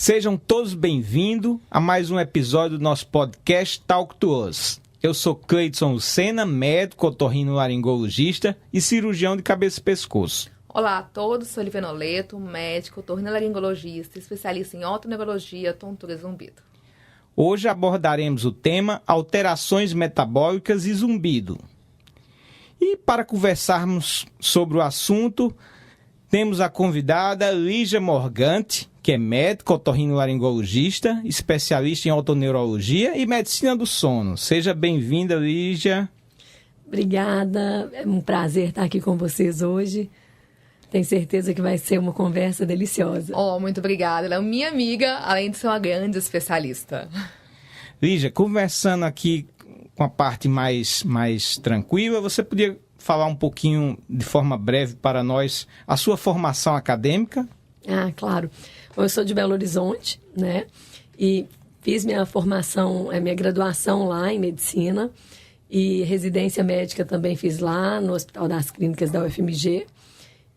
Sejam todos bem-vindos a mais um episódio do nosso podcast Talk to Us. Eu sou Cleidson Lucena, médico, otorrinolaringologista e cirurgião de cabeça e pescoço. Olá a todos, sou Olivia Noleto, médico, otorrinolaringologista, especialista em otoneurologia, tontura e zumbido. Hoje abordaremos o tema alterações metabólicas e zumbido. E para conversarmos sobre o assunto, temos a convidada Lígia Morgante, que é médica, otorrinolaringologista, especialista em otoneurologia e medicina do sono. Seja bem-vinda, Lígia. Obrigada, é um prazer estar aqui com vocês hoje. Tenho certeza que vai ser uma conversa deliciosa. Muito obrigada. Ela é minha amiga, além de ser uma grande especialista. Lígia, conversando aqui com a parte mais tranquila, você podia falar um pouquinho, de forma breve, para nós, a sua formação acadêmica? Claro. Eu sou de Belo Horizonte, né? E fiz minha formação, minha graduação lá em medicina e residência médica também fiz lá no Hospital das Clínicas da UFMG.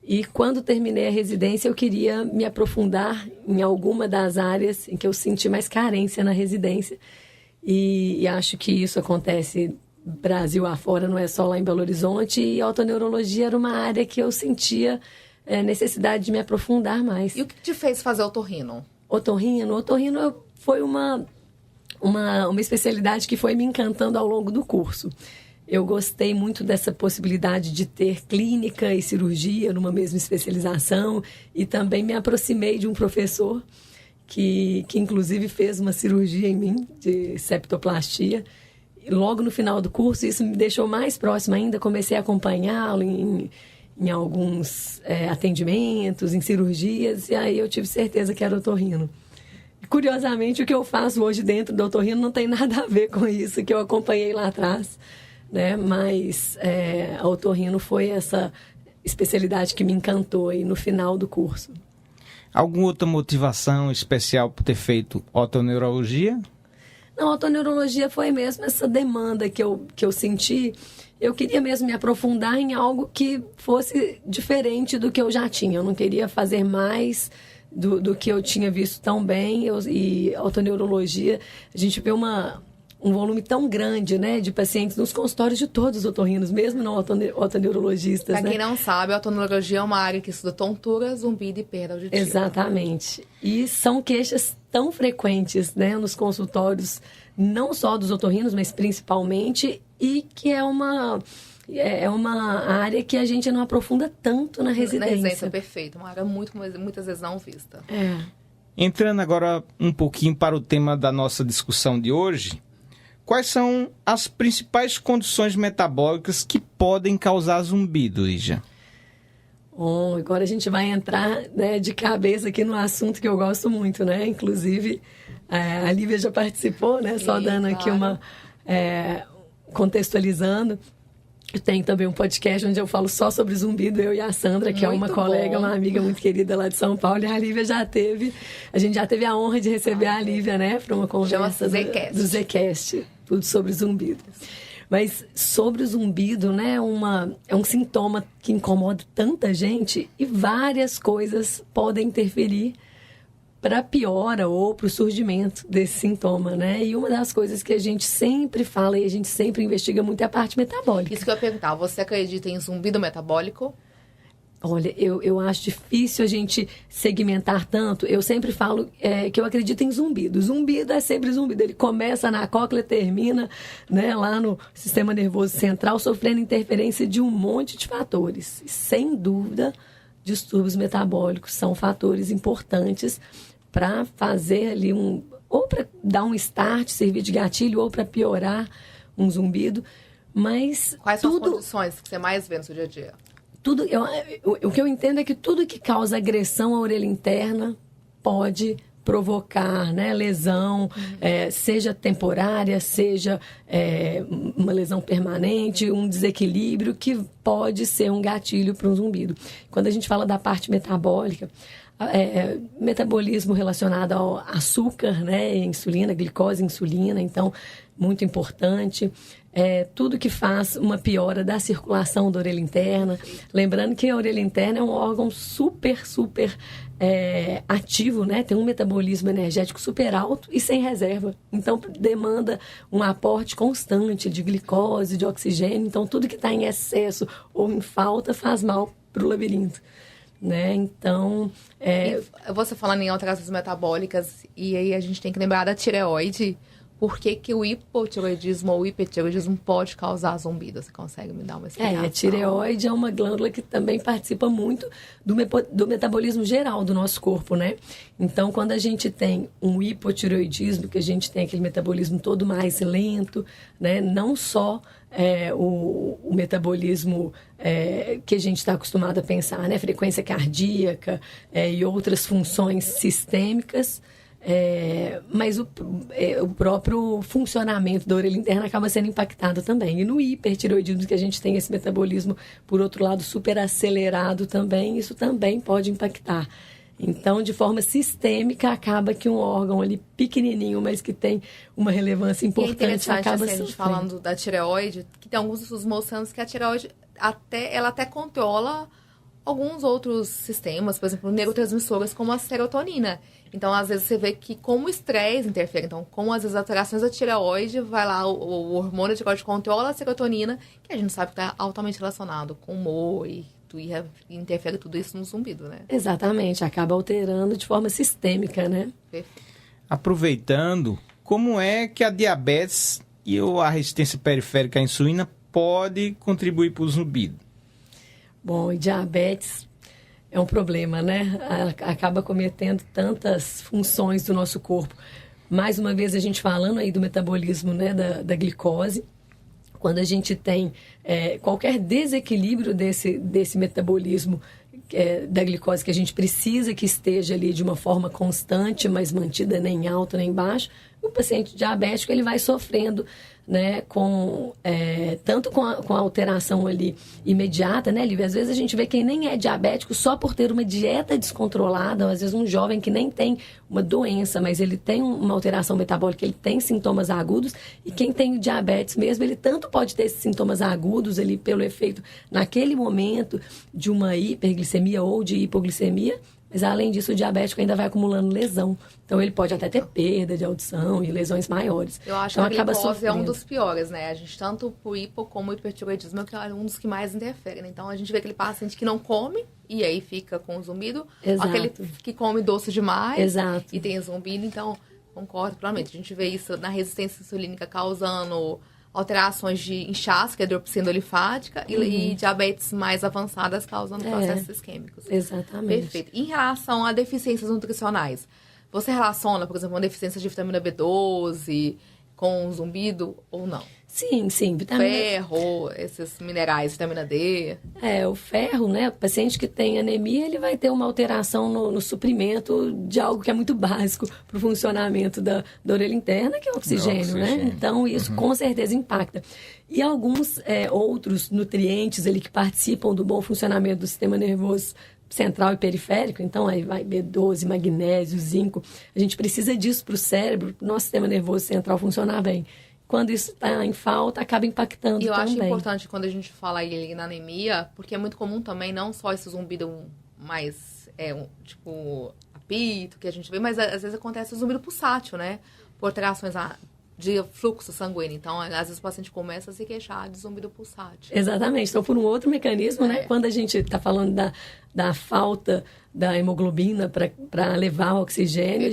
E quando terminei a residência, eu queria me aprofundar em alguma das áreas em que eu senti mais carência na residência. E acho que isso acontece Brasil afora, não é só lá em Belo Horizonte. E a otoneurologia era uma área que eu sentia necessidade de me aprofundar mais. E o que te fez fazer otorrino? Otorrino foi uma especialidade que foi me encantando ao longo do curso. Eu gostei muito dessa possibilidade de ter clínica e cirurgia numa mesma especialização e também me aproximei de um professor que inclusive fez uma cirurgia em mim de septoplastia. E logo no final do curso, isso me deixou mais próximo ainda, comecei a acompanhá-lo em alguns atendimentos, em cirurgias, e aí eu tive certeza que era otorrino. Curiosamente, o que eu faço hoje dentro do otorrino não tem nada a ver com isso que eu acompanhei lá atrás, né? Mas a otorrino foi essa especialidade que me encantou aí no final do curso. Alguma outra motivação especial por ter feito otoneurologia? Não, a otoneurologia foi mesmo essa demanda que eu senti. Eu queria mesmo me aprofundar em algo que fosse diferente do que eu já tinha. Eu não queria fazer mais do que eu tinha visto tão bem. E a otoneurologia, a gente vê um volume tão grande, né, de pacientes nos consultórios de todos os otorrinos, mesmo não otoneurologistas. Para quem não sabe, a otoneurologia é uma área que estuda tontura, zumbido e perda auditiva. Exatamente. E são queixas tão frequentes, né, nos consultórios, não só dos otorrinos, mas principalmente, e que é uma área que a gente não aprofunda tanto na residência. Na residência, perfeito. Uma área muitas vezes não vista. Entrando agora um pouquinho para o tema da nossa discussão de hoje, quais são as principais condições metabólicas que podem causar zumbido, Lígia? Bom, agora a gente vai entrar, né, de cabeça aqui no assunto que eu gosto muito, né? Inclusive, a Lívia já participou, né? Só dando aqui contextualizando. Eu tenho também um podcast onde eu falo só sobre zumbido, eu e a Sandra, que é uma colega, uma amiga muito querida lá de São Paulo. E a Lívia a gente já teve a honra de receber a Lívia, né? Para uma conversa do Zcast, tudo sobre zumbido. Mas sobre o zumbido, né, é um sintoma que incomoda tanta gente e várias coisas podem interferir para a piora ou para o surgimento desse sintoma, né? E uma das coisas que a gente sempre fala e a gente sempre investiga muito é a parte metabólica. Isso que eu ia perguntar, você acredita em zumbido metabólico? Olha, eu acho difícil a gente segmentar tanto. Eu sempre falo que eu acredito em zumbido. Zumbido é sempre zumbido. Ele começa na cóclea, termina, né, lá no sistema nervoso central, sofrendo interferência de um monte de fatores. E, sem dúvida, distúrbios metabólicos são fatores importantes para fazer ali ou para dar um start, servir de gatilho, ou para piorar um zumbido. Mas quais são as condições que você mais vê no seu dia a dia? O que eu entendo é que tudo que causa agressão à orelha interna pode provocar, né, lesão, seja temporária, seja uma lesão permanente, um desequilíbrio que pode ser um gatilho para um zumbido. Quando a gente fala da parte metabólica, metabolismo relacionado ao açúcar, né? Insulina, glicose, insulina, então, muito importante. Tudo que faz uma piora da circulação da orelha interna. Lembrando que a orelha interna é um órgão super ativo, né? Tem um metabolismo energético super alto e sem reserva. Então, demanda um aporte constante de glicose, de oxigênio. Então, tudo que está em excesso ou em falta faz mal para o labirinto. Né? Então, você falando em alterações metabólicas, e aí a gente tem que lembrar da tireoide. Por que o hipotireoidismo ou hipertireoidismo pode causar zumbido? Você consegue me dar uma explicação? A tireoide é uma glândula que também participa muito do metabolismo geral do nosso corpo, né? Então, quando a gente tem um hipotireoidismo, que a gente tem aquele metabolismo todo mais lento, né? Não só o metabolismo que a gente está acostumado a pensar, né? Frequência cardíaca e outras funções sistêmicas, mas o próprio funcionamento da orelha interna acaba sendo impactado também. E no hipertireoidismo, que a gente tem esse metabolismo, por outro lado, super acelerado também, isso também pode impactar. Então, de forma sistêmica, acaba que um órgão ali pequenininho, mas que tem uma relevância importante, acaba assim, a gente falando da tireoide, que tem alguns estudos mostrando que a tireoide ela até controla alguns outros sistemas, por exemplo, neurotransmissores como a serotonina. Então, às vezes, você vê que como o estresse interfere. Então, como às vezes as alterações da tireoide, vai lá, o hormônio de tireoide controla a serotonina, que a gente sabe que está altamente relacionado com humor e interfere tudo isso no zumbido, né? Exatamente, acaba alterando de forma sistêmica, né? Perfeito. Aproveitando, como é que a diabetes e a resistência periférica à insulina pode contribuir para o zumbido? Bom, e diabetes é um problema, né? Ela acaba cometendo tantas funções do nosso corpo. Mais uma vez, a gente falando aí do metabolismo, né, da glicose. Quando a gente tem qualquer desequilíbrio desse metabolismo da glicose, que a gente precisa que esteja ali de uma forma constante, mas mantida nem alta nem baixa, o paciente diabético ele vai sofrendo, né, tanto com a alteração ali imediata, né, Lívia? Às vezes a gente vê quem nem é diabético só por ter uma dieta descontrolada, ou às vezes um jovem que nem tem uma doença, mas ele tem uma alteração metabólica, ele tem sintomas agudos, e quem tem diabetes mesmo, ele tanto pode ter esses sintomas agudos ali pelo efeito naquele momento de uma hiperglicemia ou de hipoglicemia, mas além disso o diabético ainda vai acumulando lesão. Então ele pode até ter perda de audição e lesões maiores. Eu acho então, que a glicose é um dos piores, né? A gente, tanto o hipo como o hipertireoidismo, é um dos que mais interferem, né? Então a gente vê aquele paciente que não come e aí fica com zumbido. Exato. Aquele que come doce demais. Exato. E tem zumbido. Então, concordo plenamente. A gente vê isso na resistência insulínica causando alterações de inchaço, que é dropsina linfática, e diabetes mais avançadas causando processos isquêmicos. Exatamente. Perfeito. Em relação a deficiências nutricionais, você relaciona, por exemplo, uma deficiência de vitamina B12 com zumbido ou não? Sim. Ferro, esses minerais, vitamina D. O ferro, né? O paciente que tem anemia, ele vai ter uma alteração no suprimento de algo que é muito básico para o funcionamento da orelha interna, que é o oxigênio, né? Então, isso com certeza impacta. E alguns outros nutrientes ali que participam do bom funcionamento do sistema nervoso central e periférico, então aí vai B12, magnésio, zinco. A gente precisa disso para o cérebro, para o nosso sistema nervoso central funcionar bem. Quando isso está em falta, acaba impactando também. E eu acho importante quando a gente fala aí na anemia, porque é muito comum também, não só esse zumbido mais, tipo, apito que a gente vê, mas às vezes acontece o zumbido pulsátil, né? Por alterações de fluxo sanguíneo. Então, às vezes o paciente começa a se queixar de zumbido pulsátil. Exatamente. Então, por um outro mecanismo, né? Quando a gente está falando da falta da hemoglobina para levar o oxigênio,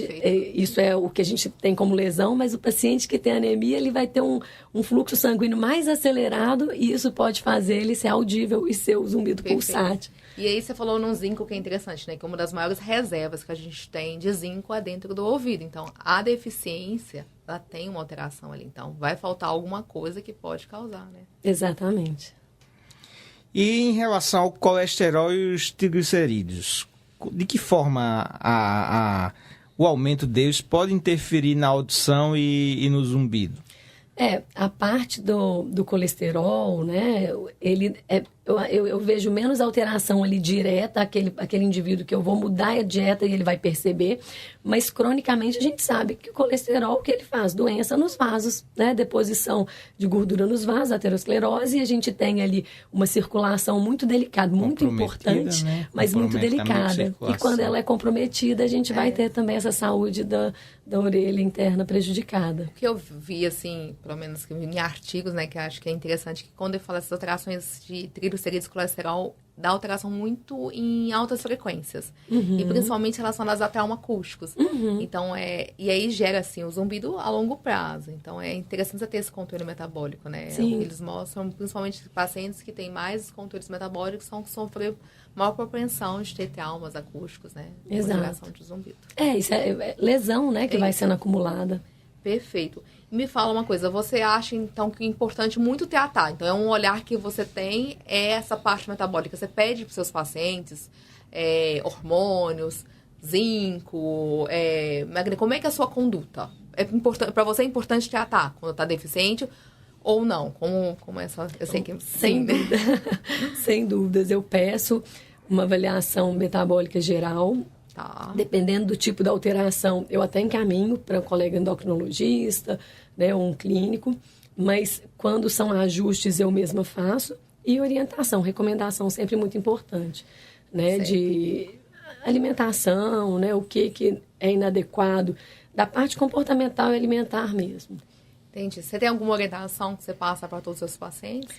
isso é o que a gente tem como lesão, mas o paciente que tem anemia, ele vai ter um fluxo sanguíneo mais acelerado e isso pode fazer ele ser audível e ser o zumbido pulsátil. E aí você falou num zinco que é interessante, né? Que uma das maiores reservas que a gente tem de zinco é dentro do ouvido. Então, a deficiência, ela tem uma alteração ali. Então, vai faltar alguma coisa que pode causar, né? Exatamente. E em relação ao colesterol e os triglicerídeos, de que forma o aumento deles pode interferir na audição e no zumbido? A parte do colesterol, né, ele eu vejo menos alteração ali direta, aquele indivíduo que eu vou mudar a dieta e ele vai perceber, mas cronicamente a gente sabe que o colesterol, o que ele faz? Doença nos vasos, né? Deposição de gordura nos vasos, aterosclerose, e a gente tem ali uma circulação muito delicada, muito importante, né? mas muito delicada. E quando ela é comprometida, a gente vai ter também essa saúde da orelha interna prejudicada. O que eu vi, assim, pelo menos que eu vi em artigos, né, que eu acho que é interessante, que quando eu falo essas alterações de triglicerídeos e colesterol, dá alteração muito em altas frequências. E principalmente relacionadas a traumaacústicos. Então, e aí gera, assim, o zumbido a longo prazo. Então, é interessante você ter esse controle metabólico, né? Sim. Eles mostram, principalmente pacientes que têm mais controles metabólicos, sofrer maior propensão de ter traumas acústicos, né? Exato. Geração de zumbido. Isso é lesão, né, que vai sendo acumulada. Perfeito. Me fala uma coisa, você acha, então, que é importante muito tratar? Então, é um olhar que você tem, é essa parte metabólica. Você pede para os seus pacientes hormônios, zinco, como é que é a sua conduta? Para você é importante tratar quando está deficiente ou não? Como é só... Eu sei que... Sem dúvida. Sem dúvidas. Eu peço uma avaliação metabólica geral. Tá. Dependendo do tipo da alteração, eu até encaminho para um colega endocrinologista, né, ou um clínico, mas quando são ajustes eu mesma faço, e orientação, recomendação sempre muito importante, né, de alimentação, né, o que é inadequado, da parte comportamental e alimentar mesmo. Entendi. Você tem alguma orientação que você passa para todos os seus pacientes?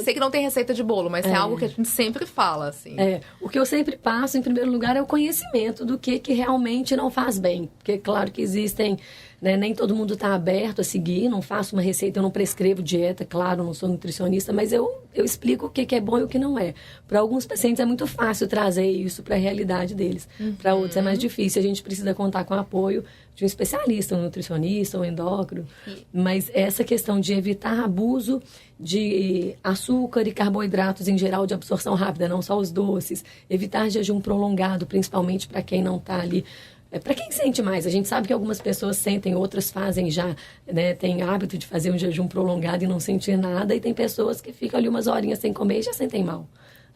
Sei que não tem receita de bolo, mas é algo que a gente sempre fala, assim. O que eu sempre passo, em primeiro lugar, é o conhecimento do que realmente não faz bem. Porque, claro que existem, né, nem todo mundo está aberto a seguir, não faço uma receita, eu não prescrevo dieta, claro, não sou nutricionista, mas eu explico o que é bom e o que não é. Para alguns pacientes é muito fácil trazer isso para a realidade deles. Para outros é mais difícil, a gente precisa contar com o apoio de um especialista, um nutricionista, um endócrino. Mas essa questão de evitar abuso de açúcar e carboidratos em geral de absorção rápida, não só os doces. Evitar jejum prolongado, principalmente para quem não está ali. Para quem sente mais, a gente sabe que algumas pessoas sentem, outras fazem já, né, tem hábito de fazer um jejum prolongado e não sentir nada, e tem pessoas que ficam ali umas horinhas sem comer e já sentem mal.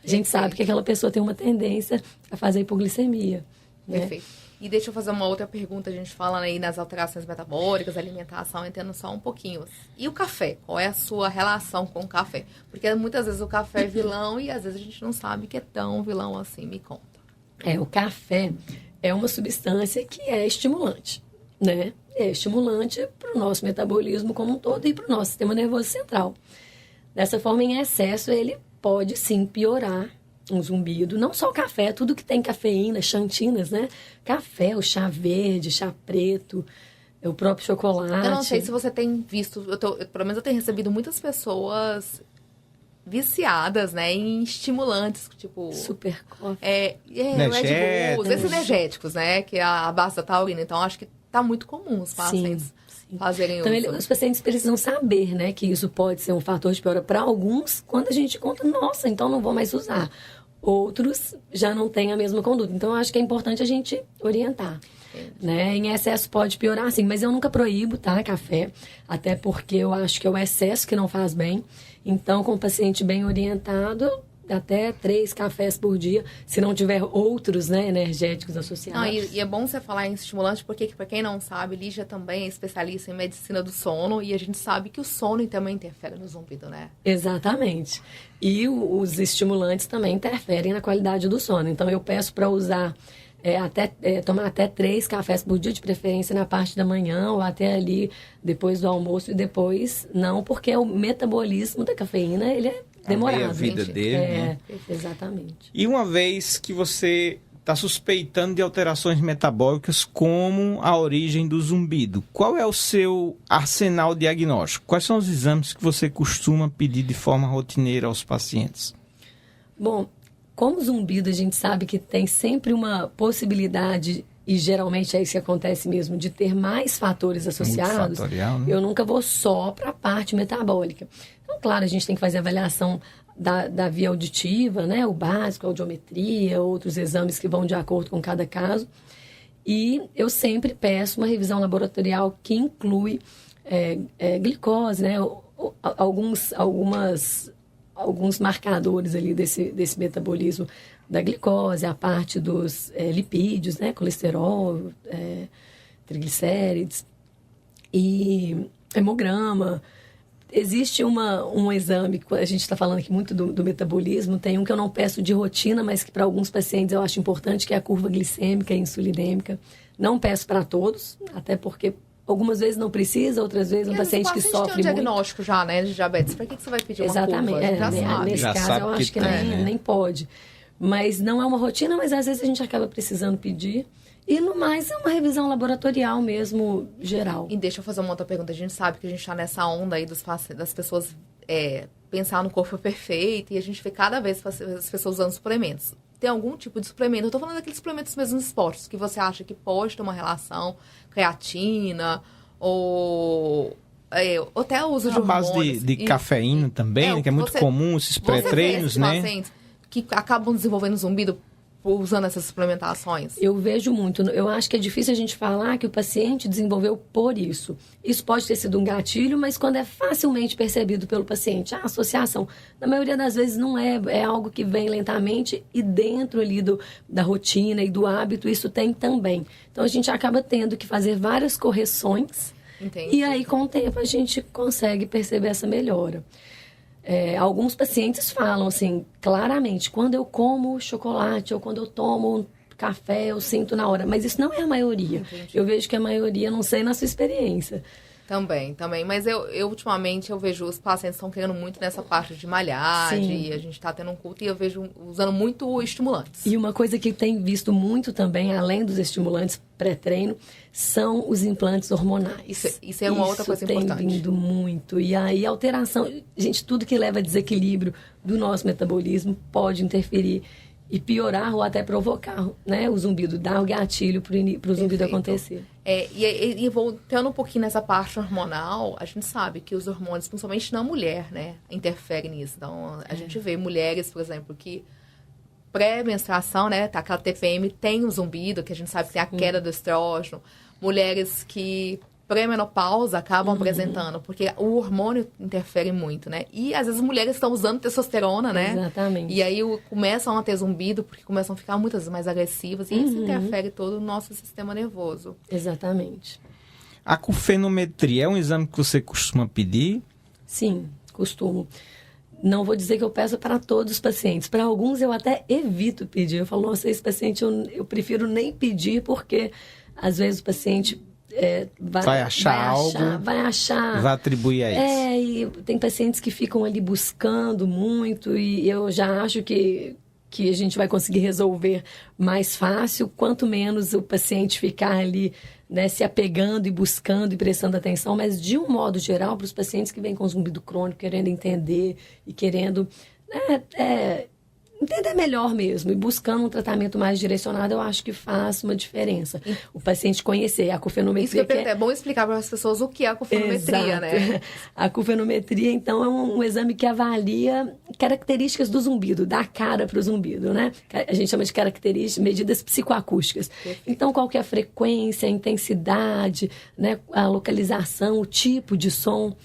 A gente sabe que aquela pessoa tem uma tendência a fazer hipoglicemia. Né? Perfeito. E deixa eu fazer uma outra pergunta, a gente fala aí nas alterações metabólicas, alimentação, entendo só um pouquinho. E o café? Qual é a sua relação com o café? Porque muitas vezes o café é vilão e às vezes a gente não sabe que é tão vilão assim. Me conta. O café é uma substância que é estimulante, né? É estimulante para o nosso metabolismo como um todo e para o nosso sistema nervoso central. Dessa forma, em excesso, ele pode sim piorar um zumbido. Não só o café, tudo que tem cafeína, xantinas, né? Café, o chá verde, chá preto, o próprio chocolate. Eu não sei se você tem visto, pelo menos eu tenho recebido muitas pessoas viciadas, né, em estimulantes, tipo... Super coffee. Red Bull, esses energéticos, né, que é a base da taurina. Então, acho que tá muito comum os pacientes fazerem uso. Então, os pacientes precisam saber, né, que isso pode ser um fator de piora para alguns. Quando a gente conta, nossa, então não vou mais usar. Outros já não têm a mesma conduta. Então, eu acho que é importante a gente orientar. Né? Em excesso pode piorar, sim, mas eu nunca proíbo, tá, café, até porque eu acho que é o excesso que não faz bem. Então, com o paciente bem orientado, até 3 cafés por dia, se não tiver outros, né, energéticos associados. E é bom você falar em estimulante, porque, para quem não sabe, Lígia também é especialista em medicina do sono, e a gente sabe que o sono também interfere no zumbido, né? Exatamente. E os estimulantes também interferem na qualidade do sono. Então, eu peço para usar... tomar até 3 cafés por dia, de preferência na parte da manhã ou até ali depois do almoço, e depois não, porque o metabolismo da cafeína, ele é demorado. A vida dele, né? Exatamente. E uma vez que você está suspeitando de alterações metabólicas como a origem do zumbido, qual é o seu arsenal diagnóstico? Quais são os exames que você costuma pedir de forma rotineira aos pacientes? Bom, como zumbido, a gente sabe que tem sempre uma possibilidade, e geralmente é isso que acontece mesmo, de ter mais fatores associados. Multifatorial, né? Eu nunca vou só para a parte metabólica. Então, claro, a gente tem que fazer avaliação da via auditiva, né? O básico, a audiometria, outros exames que vão de acordo com cada caso. E eu sempre peço uma revisão laboratorial que inclui glicose, né? alguns marcadores ali desse metabolismo da glicose, a parte dos lipídios, né? Colesterol, triglicérides e hemograma. Existe um exame, a gente está falando aqui muito do metabolismo, tem um que eu não peço de rotina, mas que para alguns pacientes eu acho importante, que é a curva glicêmica e insulinêmica. Não peço para todos, até porque algumas vezes não precisa, outras vezes um paciente que sofre muito. Tem um diagnóstico já, né, de diabetes. Para que você vai pedir uma curva? Exatamente. Nesse caso, eu acho que nem pode. Mas não é uma rotina, mas às vezes a gente acaba precisando pedir. E no mais, é uma revisão laboratorial mesmo, geral. E deixa eu fazer uma outra pergunta. A gente sabe que a gente está nessa onda aí das pessoas pensar no corpo perfeito. E a gente vê cada vez as pessoas usando suplementos. Tem algum tipo de suplemento? Eu estou falando daqueles suplementos mesmo esportes, que você acha que pode ter uma relação, creatina, ou até o uso de hormônios. A base de cafeína também, que é muito comum, esses pré-treinos, né? Pacientes que acabam desenvolvendo zumbido usando essas suplementações? Eu vejo muito. Eu acho que é difícil a gente falar que o paciente desenvolveu por isso. Isso pode ter sido um gatilho, mas quando é facilmente percebido pelo paciente, a associação, na maioria das vezes não é algo que vem lentamente e dentro ali da rotina e do hábito, isso tem também. Então a gente acaba tendo que fazer várias correções. Entendi. E aí com o tempo a gente consegue perceber essa melhora. Alguns pacientes falam assim, claramente, quando eu como chocolate ou quando eu tomo café, eu sinto na hora. Mas isso não é a maioria. Entendi. Eu vejo que a maioria, não sei na sua experiência. Também. Mas eu ultimamente, eu vejo os pacientes estão querendo muito nessa parte de malhar, a gente está tendo um culto e eu vejo usando muito estimulantes. E uma coisa que tem visto muito também, além dos estimulantes pré-treino, são os implantes hormonais. Isso é uma outra coisa importante. Tem vindo muito. E aí, alteração... Gente, tudo que leva a desequilíbrio do nosso metabolismo pode interferir e piorar ou até provocar, né, o zumbido, dar o gatilho para o zumbido acontecer. E voltando um pouquinho nessa parte hormonal, a gente sabe que os hormônios, principalmente na mulher, né, interferem nisso. Então, a gente vê mulheres, por exemplo, que pré-menstruação, né, tá, aquela TPM tem um zumbido, que a gente sabe que tem a queda do estrógeno. Mulheres que pré-menopausa acabam apresentando, porque o hormônio interfere muito, né? E às vezes as mulheres estão usando testosterona, né? Exatamente. E aí começam a ter zumbido, porque começam a ficar muitas vezes mais agressivas, e isso interfere todo o nosso sistema nervoso. Exatamente. A cofenometria é um exame que você costuma pedir? Sim, costumo. Não vou dizer que eu peço para todos os pacientes. Para alguns eu até evito pedir. Eu falo, nossa, esse paciente eu prefiro nem pedir, porque às vezes o paciente vai achar, vai atribuir a isso. E tem pacientes que ficam ali buscando muito e eu já acho que a gente vai conseguir resolver mais fácil, quanto menos o paciente ficar ali, né, se apegando e buscando e prestando atenção, mas de um modo geral, para os pacientes que vêm com zumbido crônico, querendo entender e querendo entender melhor mesmo e buscando um tratamento mais direcionado, eu acho que faz uma diferença. O paciente conhecer a cofenometria. Isso é bom explicar para as pessoas o que é a cofenometria, né? A cofenometria, então, é um exame que avalia características do zumbido, dá cara para o zumbido, né? A gente chama de características, medidas psicoacústicas. Perfeito. Então, qual que é a frequência, a intensidade, né? A localização, o tipo de som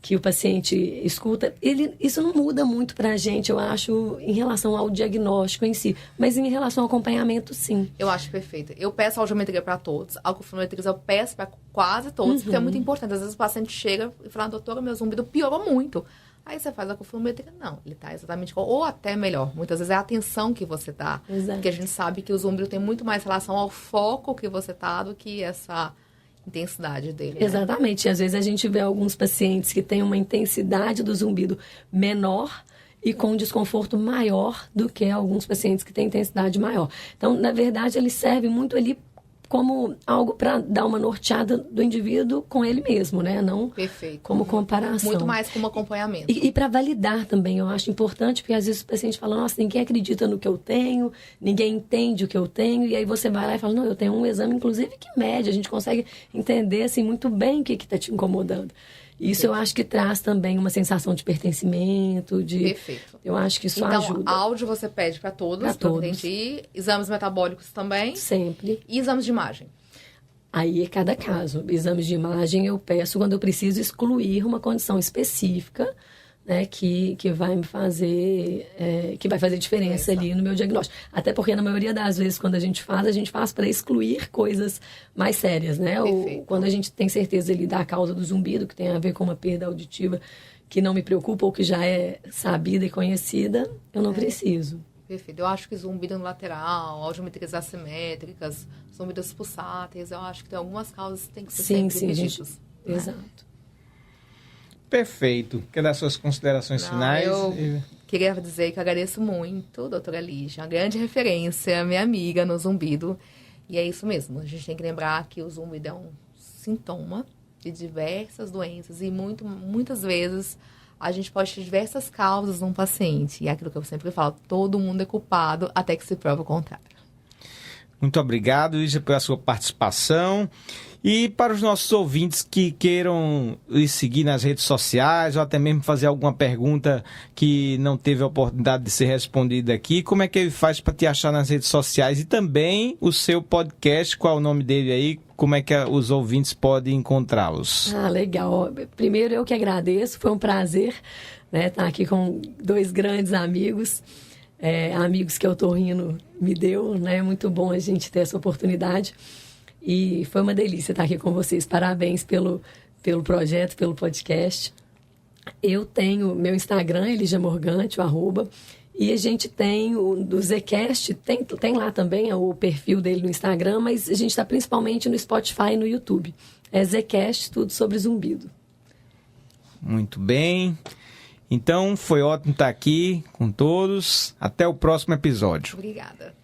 que o paciente escuta, isso não muda muito para a gente, eu acho, em relação ao diagnóstico em si, mas em relação ao acompanhamento, sim. Eu acho perfeito. Eu peço audiometria para todos, a cofenometria eu peço para quase todos, porque é muito importante. Às vezes o paciente chega e fala, doutora, meu zumbido piorou muito. Aí você faz a cofenometria, não, ele está exatamente igual, ou até melhor. Muitas vezes é a atenção que você dá, porque a gente sabe que o zumbido tem muito mais relação ao foco que você tá do que essa intensidade dele. Exatamente. Né? Às vezes a gente vê alguns pacientes que têm uma intensidade do zumbido menor e com um desconforto maior do que alguns pacientes que têm intensidade maior. Então, na verdade, ele serve muito ali como algo para dar uma norteada do indivíduo com ele mesmo, né? Não Perfeito. Como comparação. Muito mais como acompanhamento. E para validar também, eu acho importante, porque às vezes o paciente fala, nossa, ninguém acredita no que eu tenho, ninguém entende o que eu tenho, e aí você vai lá e fala, não, eu tenho um exame, inclusive, que mede, a gente consegue entender, assim, muito bem o que está te incomodando. Isso eu acho que traz também uma sensação de pertencimento, de... Perfeito. Eu acho que isso então, ajuda. Então, áudio você pede para todos, para todos. Entendi. Exames metabólicos também? Sempre. E exames de imagem? Aí é cada caso. Exames de imagem eu peço quando eu preciso excluir uma condição específica, né, que vai me fazer, que vai fazer diferença ali no meu diagnóstico. Até porque na maioria das vezes quando a gente faz para excluir coisas mais sérias, né? Ou quando a gente tem certeza ali da causa do zumbido, que tem a ver com uma perda auditiva que não me preocupa ou que já é sabida e conhecida, eu não preciso. Perfeito. Eu acho que zumbido no lateral, audiometrias assimétricas, zumbidos pulsáteis, eu acho que tem algumas causas que tem que ser sempre repetidas. Exato. Perfeito. Quer dar suas considerações finais? Eu queria dizer que eu agradeço muito, doutora Lígia, uma grande referência, minha amiga no zumbido. E é isso mesmo, a gente tem que lembrar que o zumbido é um sintoma de diversas doenças e muitas vezes a gente pode ter diversas causas num paciente. E é aquilo que eu sempre falo, todo mundo é culpado até que se prove o contrário. Muito obrigado, Lígia, pela sua participação. E para os nossos ouvintes que queiram lhe seguir nas redes sociais ou até mesmo fazer alguma pergunta que não teve a oportunidade de ser respondida aqui, como é que ele faz para te achar nas redes sociais? E também o seu podcast, qual é o nome dele aí? Como é que os ouvintes podem encontrá-los? Legal. Primeiro, eu que agradeço. Foi um prazer, né, estar aqui com 2 grandes amigos. Amigos que o Otorrino me deu, né? Muito bom a gente ter essa oportunidade. E foi uma delícia estar aqui com vocês. Parabéns pelo projeto, pelo podcast. Eu tenho meu Instagram, Lígia Morgante, @. E a gente tem do Zcast, tem lá também o perfil dele no Instagram, mas a gente está principalmente no Spotify e no YouTube. É Zcast, tudo sobre zumbido. Muito bem. Então, foi ótimo estar aqui com todos. Até o próximo episódio. Obrigada.